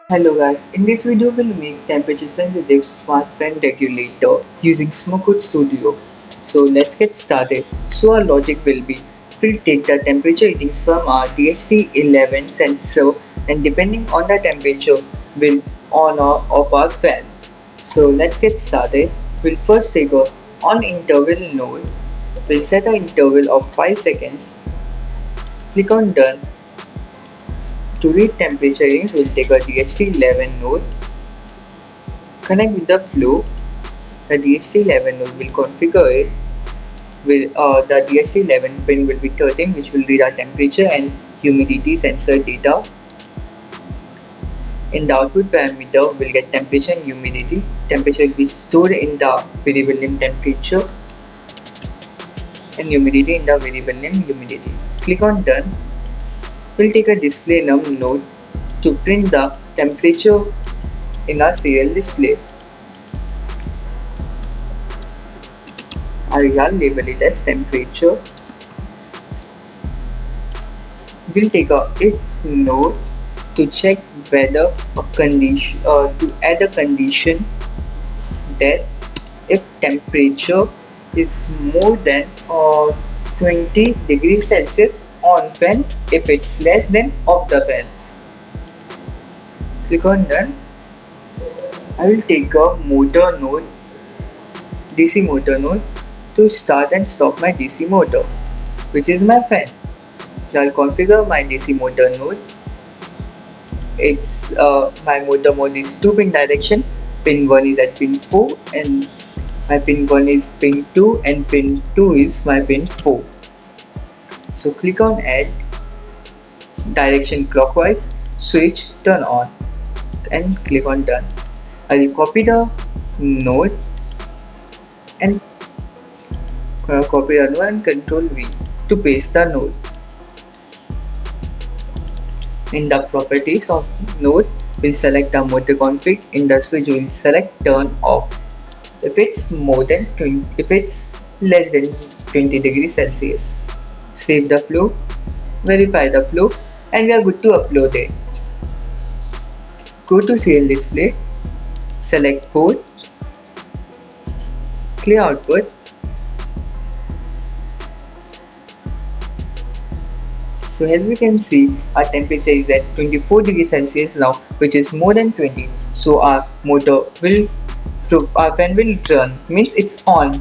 Hello guys, in this video we'll make temperature sensitive smart fan regulator using Smowcode Studio. So let's get started. So our logic will be, we'll take the temperature readings from our DHT11 sensor and depending on the temperature we'll on or off our fan. So let's get started. We'll first take a on interval node. We'll set an interval of 5 seconds. Click on done. To read temperature readings, we'll take a DHT11 node, connect with the flow. The DHT11 node will configure it. The DHT11 pin will be 13, which will read our temperature and humidity sensor data. In the output parameter, we'll get temperature and humidity. Temperature will be stored in the variable name temperature and humidity in the variable name humidity. Click on done. We'll take a display num node to print the temperature in our serial display. I'll label it as temperature. We'll take a if node to check whether a condition to add a condition that if temperature is more than 20 degrees Celsius on fan, if it's less than off the fan. Click on done. I will take a motor node, DC motor node, to start and stop my DC motor, which is my fan. So I'll configure my DC motor node. It's my motor mode is 2-pin direction. Pin 1 is at pin 4 and my pin 1 is pin 2 and pin 2 is my pin 4. So click on add, direction clockwise, switch turn on and click on done. I will copy the node and Control V to paste the node. In the properties of node, we'll select the motor config. In the switch, we'll select turn off. If it's less than 20 degrees Celsius. Save the flow, verify the flow, and we are good to upload it. Go to serial display, select port, clear output. So as we can see, our temperature is at 24 degrees Celsius now, which is more than 20. So our fan will run, means it's on.